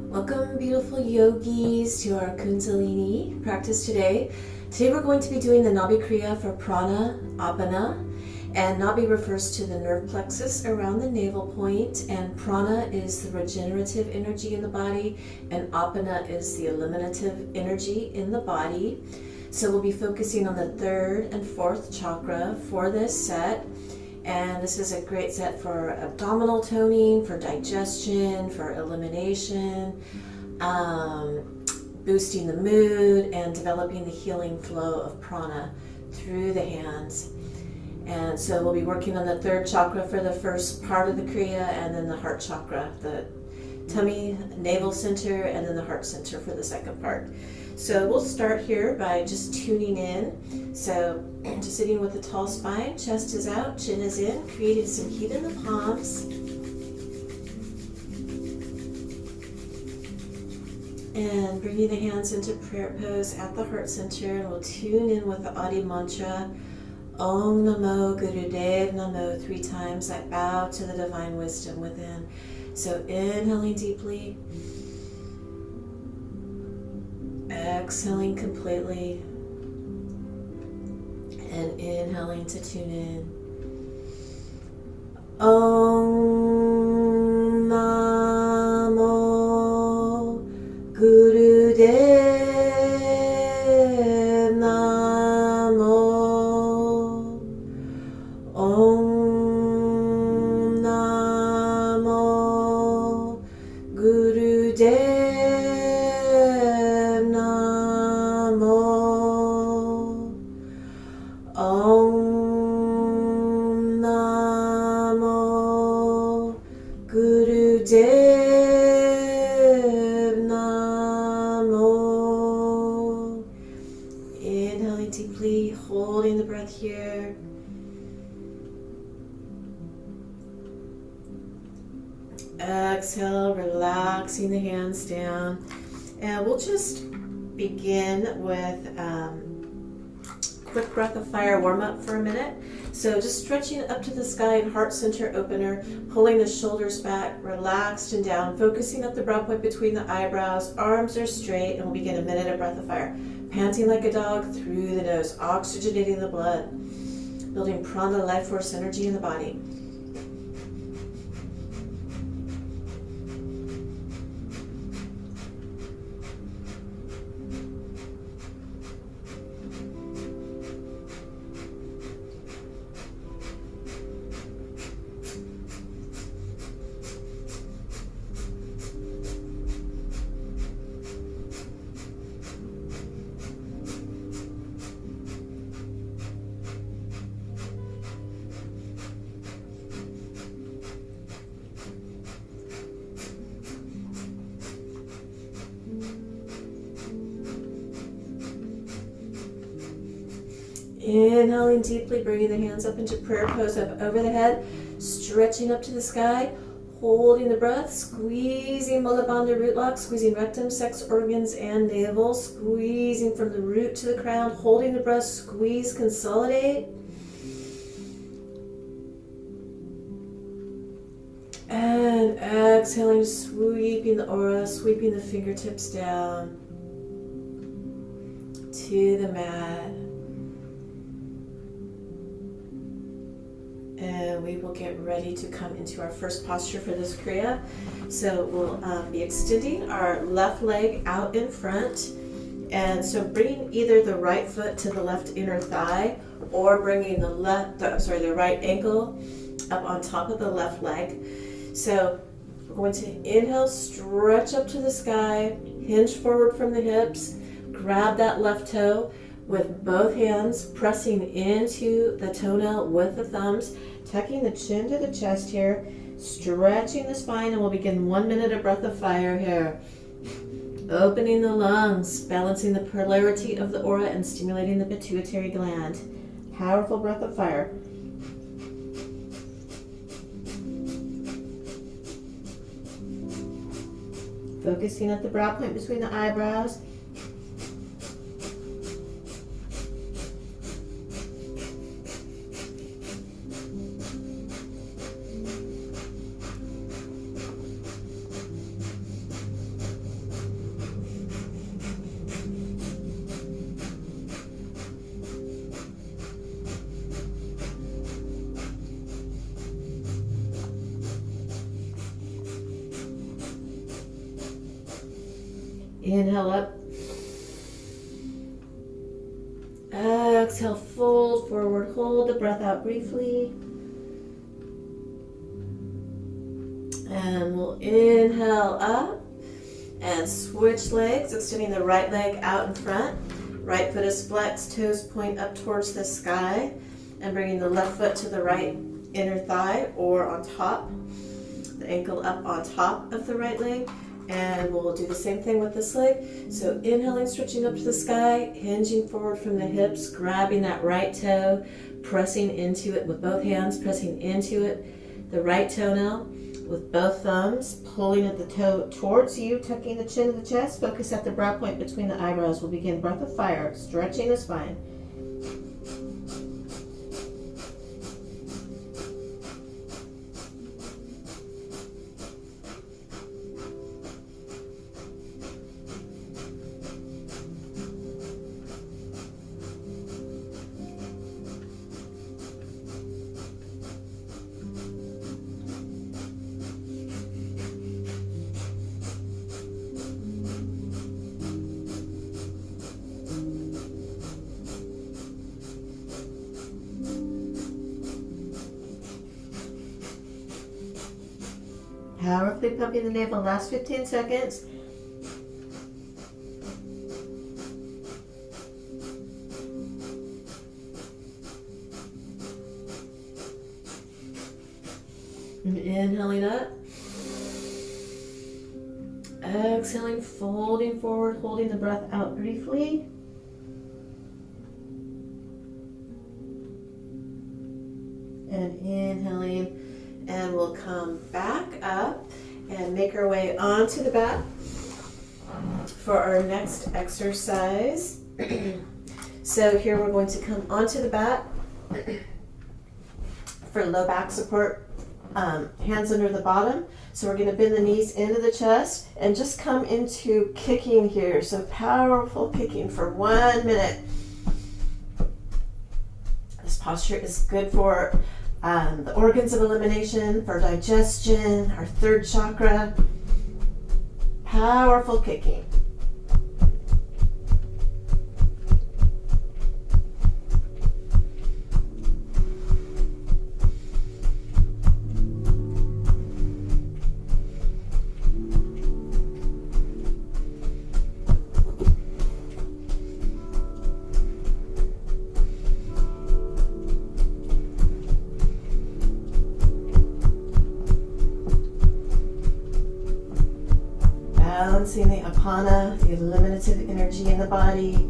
Welcome, beautiful yogis, to our Kundalini practice today. Today we're going to be doing the Nabhi Kriya for Prana Apana. And Nabhi refers to the nerve plexus around the navel point, and Prana is the regenerative energy in the body, and Apana is the eliminative energy in the body. So we'll be focusing on the third and fourth chakra for this set. And this is a great set for abdominal toning, for digestion, for elimination, boosting the mood, and developing the healing flow of prana through the hands. And so we'll be working on the third chakra for the first part of the Kriya, and then the heart chakra, the tummy, navel center, and then the heart center for the second part. So we'll start here by just tuning in. So just sitting with a tall spine, chest is out, chin is in, creating some heat in the palms. And bringing the hands into prayer pose at the heart center, and we'll tune in with the Adi mantra, Om Namo Gurudev Namo 3 times. I bow to the divine wisdom within. So inhaling deeply, exhaling completely, and inhaling to tune in. Om Namo Gurudev Namo. Om Namo Gurudev. Inhaling deeply, holding the breath here. Exhale, relaxing the hands down. And we'll just begin with quick breath of fire warm up for a minute. So just stretching up to the sky and heart center opener, pulling the shoulders back, relaxed and down, focusing up the brow point between the eyebrows, arms are straight, and we'll begin a minute of breath of fire. Panting like a dog through the nose, oxygenating the blood, building prana, life force energy in the body. Inhaling deeply, bringing the hands up into prayer pose up over the head, stretching up to the sky, holding the breath, squeezing Mulabandha root lock, squeezing rectum, sex organs, and navel, squeezing from the root to the crown, holding the breath, squeeze, consolidate. And exhaling, sweeping the aura, sweeping the fingertips down to the mat. And we will get ready to come into our first posture for this Kriya. So we'll be extending our left leg out in front. And so bringing either the right foot to the left inner thigh, or bringing the right ankle up on top of the left leg. So we're going to inhale, stretch up to the sky, hinge forward from the hips, grab that left toe with both hands, pressing into the toenail with the thumbs, tucking the chin to the chest here, stretching the spine, and we'll begin 1 minute of breath of fire here. Opening the lungs, balancing the polarity of the aura, and stimulating the pituitary gland. Powerful breath of fire. Focusing at the brow point between the eyebrows. Inhale up. Exhale, fold forward, hold the breath out briefly. And we'll inhale up and switch legs, extending the right leg out in front. Right foot is flexed, toes point up towards the sky, and bringing the left foot to the right inner thigh or on top, the ankle up on top of the right leg. And we'll do the same thing with this leg. So inhaling, stretching up to the sky, hinging forward from the hips, grabbing that right toe, pressing into it with both hands, pressing into it, the right toenail with both thumbs, pulling at the toe towards you, tucking the chin to the chest, focus at the brow point between the eyebrows. We'll begin breath of fire, stretching the spine. Powerfully pumping the navel, last 15 seconds. And inhaling up. Exhaling, folding forward, holding the breath out briefly. And inhaling. And we'll come back up and make our way onto the back for our next exercise. So here we're going to come onto the back for low back support, hands under the bottom. So we're going to bend the knees into the chest and just come into kicking here. So powerful kicking for 1 minute. This posture is good for the organs of elimination, for digestion, our third chakra. Powerful kicking. Balancing the Apana, the eliminative energy in the body.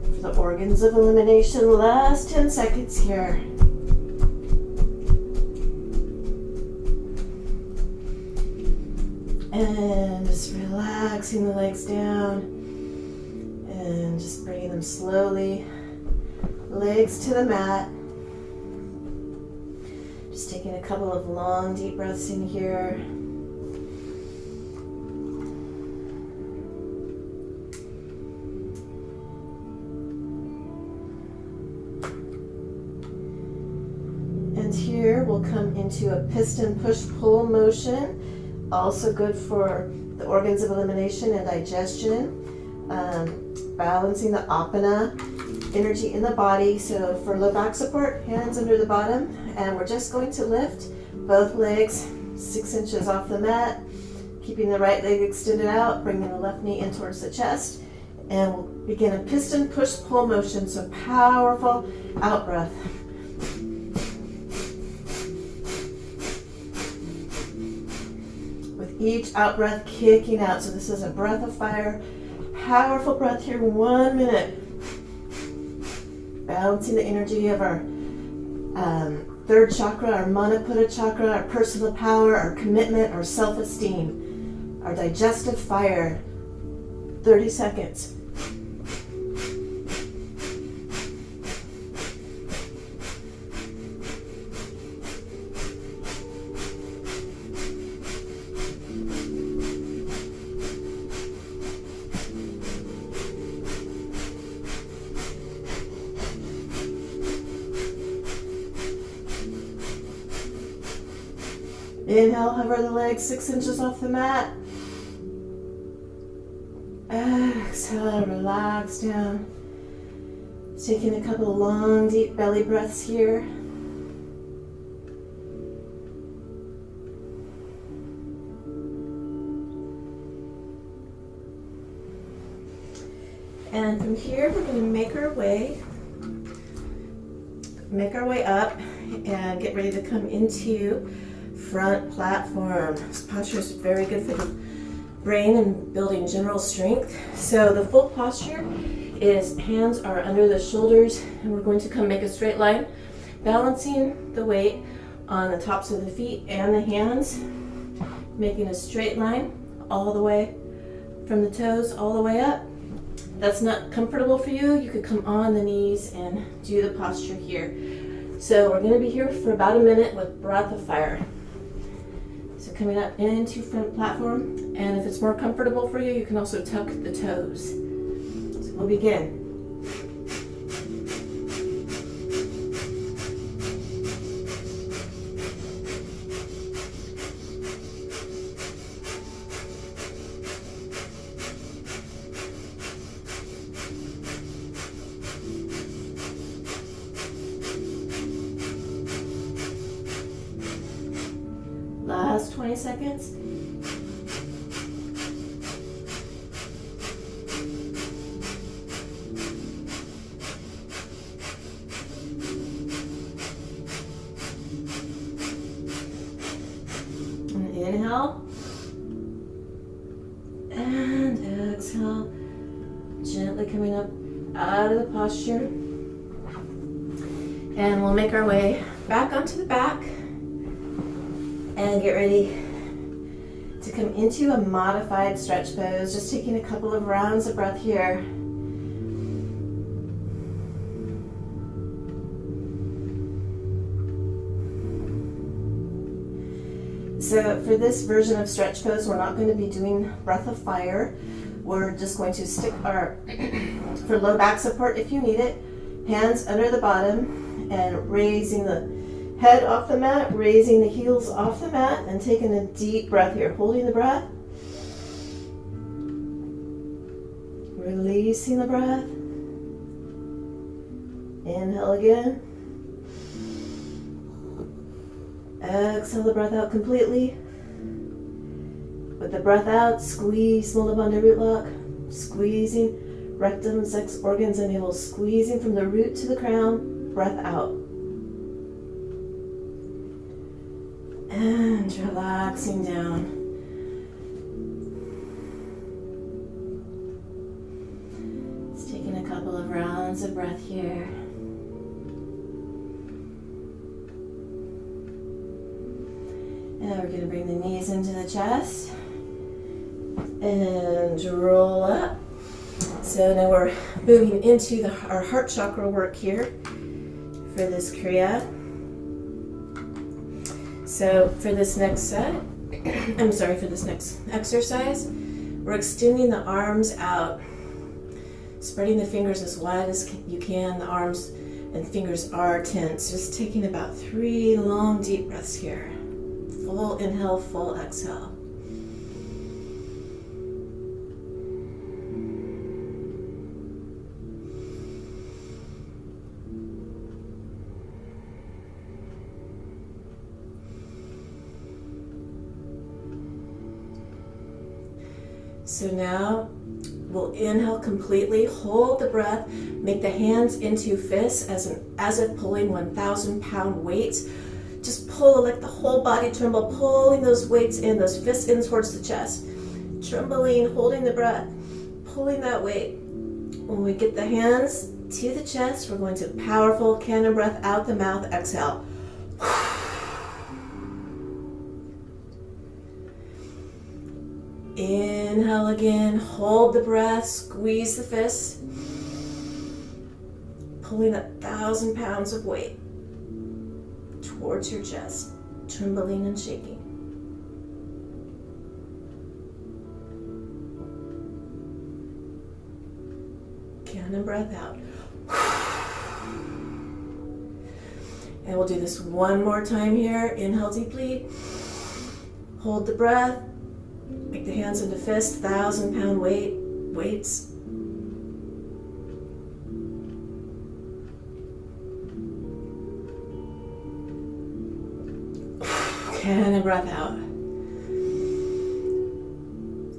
For the organs of elimination, last 10 seconds here. And just relaxing the legs down and just bringing them slowly, legs to the mat. Just taking a couple of long, deep breaths in here. And here we'll come into a piston push-pull motion, also good for the organs of elimination and digestion, balancing the Apana energy in the body. So for low back support, hands under the bottom, and we're just going to lift both legs 6 inches off the mat, keeping the right leg extended out, bringing the left knee in towards the chest, and we'll begin a piston push-pull motion. So powerful out breath. Each out breath kicking out. So this is a breath of fire. Powerful breath here, 1 minute. Balancing the energy of our third chakra, our Maniputta chakra, our personal power, our commitment, our self-esteem, our digestive fire. 30 seconds. Inhale, hover the legs 6 inches off the mat. Exhale, relax down. Taking a couple of long, deep belly breaths here. And from here, we're going to make our way up and get ready to come into front platform. This posture is very good for the brain and building general strength. So the full posture is hands are under the shoulders, and we're going to come make a straight line, balancing the weight on the tops of the feet and the hands, making a straight line all the way from the toes all the way up. That's not comfortable for you, you could come on the knees and do the posture here. So we're going to be here for about a minute with breath of fire. So coming up into front platform, and if it's more comfortable for you, you can also tuck the toes. So we'll begin. Last 20 seconds. And inhale. And exhale. Gently coming up out of the posture. And we'll make our way back onto the back. And get ready to come into a modified stretch pose. Just taking a couple of rounds of breath here. So for this version of stretch pose, we're not going to be doing breath of fire. We're just going to stick our, for low back support if you need it, hands under the bottom and raising the head off the mat, raising the heels off the mat, and taking a deep breath here. Holding the breath. Releasing the breath. Inhale again. Exhale the breath out completely. With the breath out, squeeze Mula Bandha root lock. Squeezing rectum, sex organs, and navel. Squeezing from the root to the crown. Breath out. And relaxing down. Just taking a couple of rounds of breath here. And we're going to bring the knees into the chest and roll up. So now we're moving into our heart chakra work here for this Kriya. So for this next set, for this next exercise, we're extending the arms out, spreading the fingers as wide as you can. The arms and fingers are tense. Just taking about 3 long, deep breaths here. Full inhale, full exhale. So now we'll inhale completely, hold the breath, make the hands into fists as if pulling 1,000-pound weights. Just pull, let the whole body tremble, pulling those weights in, those fists in towards the chest. Trembling, holding the breath, pulling that weight. When we get the hands to the chest, we're going to powerful cannon breath out the mouth, exhale. Inhale again, hold the breath, squeeze the fists, pulling 1,000 pounds of weight towards your chest, trembling and shaking. Cannon breath out. And we'll do this one more time here. Inhale deeply, hold the breath. Make the hands into fists, 1,000-pound weight. weights. And a breath out.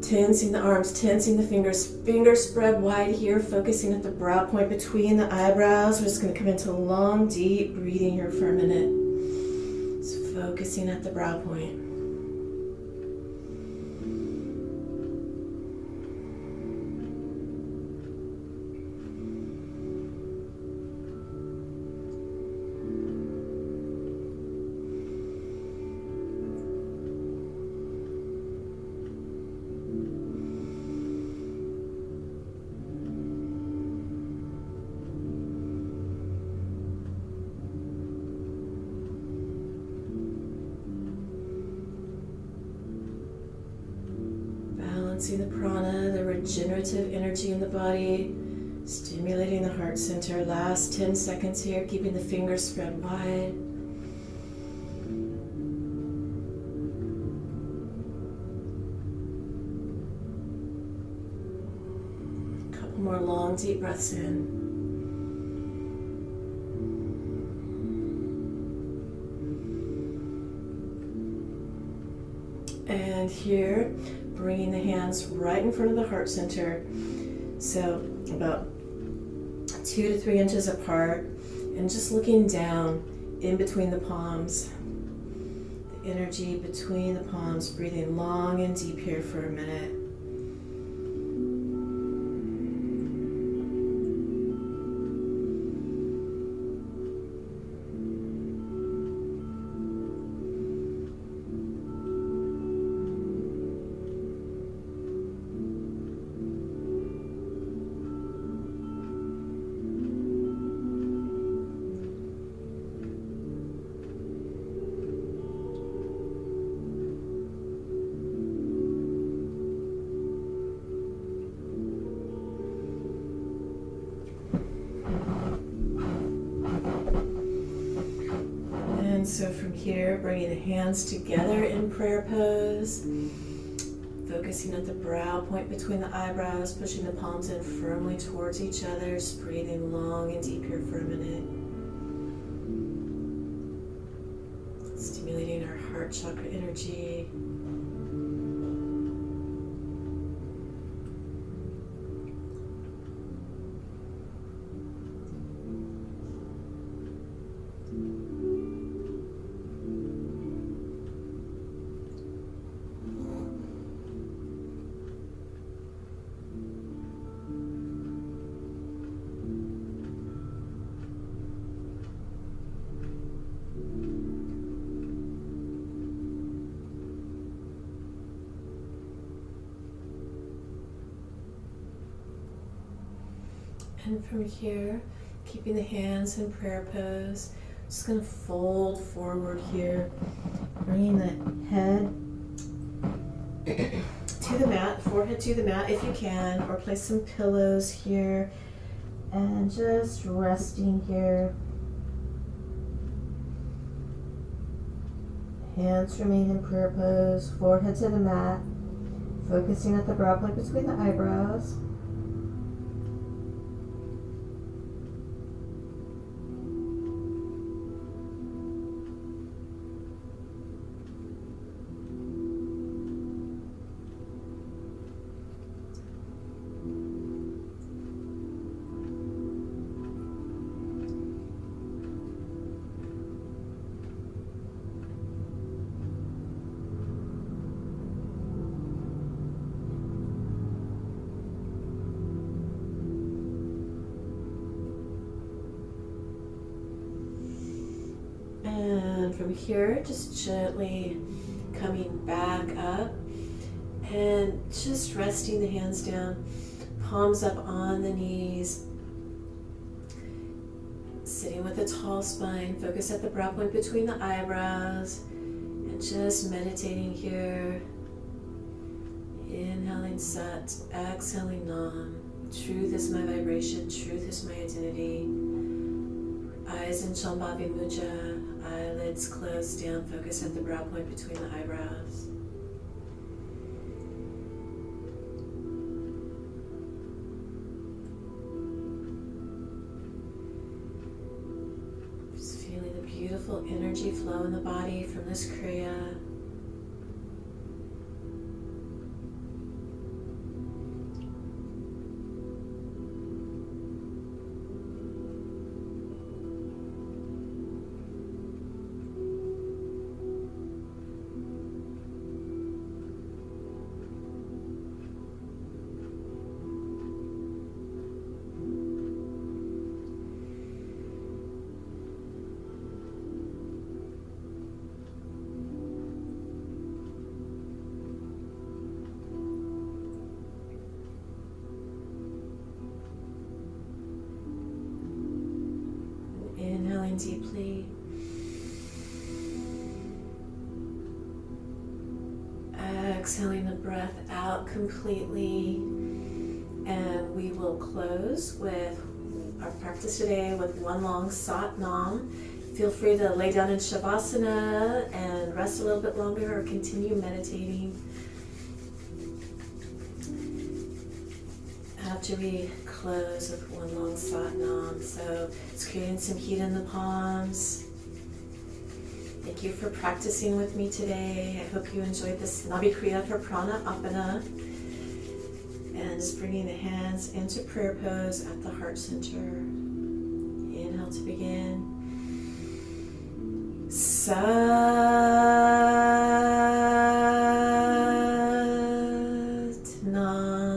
Tensing the arms, tensing the fingers. Fingers spread wide here, focusing at the brow point between the eyebrows. We're just going to come into long, deep breathing here for a minute. Just focusing at the brow point. Balancing the prana, the regenerative energy in the body, stimulating the heart center. Last 10 seconds here, keeping the fingers spread wide. A couple more long, deep breaths in. And here, bringing the hands right in front of the heart center, so about 2 to 3 inches apart, and just looking down in between the palms, the energy between the palms, breathing long and deep here for a minute. So from here, bringing the hands together in prayer pose, focusing at the brow point between the eyebrows, pushing the palms in firmly towards each other, just breathing long and deep here for a minute. Stimulating our heart chakra energy. And from here, keeping the hands in prayer pose, just going to fold forward here, bringing the head to the mat, forehead to the mat if you can, or place some pillows here, and just resting here. Hands remain in prayer pose, forehead to the mat, focusing at the brow point between the eyebrows. And from here, just gently coming back up and just resting the hands down, palms up on the knees, sitting with a tall spine, focus at the brow point between the eyebrows, and just meditating here. Inhaling Sat, exhaling Nam. Truth is my vibration, truth is my identity. Eyes in Shambhavi Mudra, eyelids closed down, focus at the brow point between the eyebrows. energy flow in the body from this Kriya. Inhaling deeply. Exhaling the breath out completely. And we will close with our practice today with one long Sat Nam. Feel free to lay down in Shavasana and rest a little bit longer or continue meditating. After we close with one long Sat Nam, so it's creating some heat in the palms. Thank you for practicing with me today. I hope you enjoyed this Nabhi Kriya for Prana Apana. And just bringing the hands into prayer pose at the heart center. Inhale to begin. Sat Nam.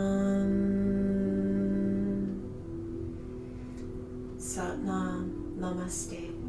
Sat Nam. Namaste.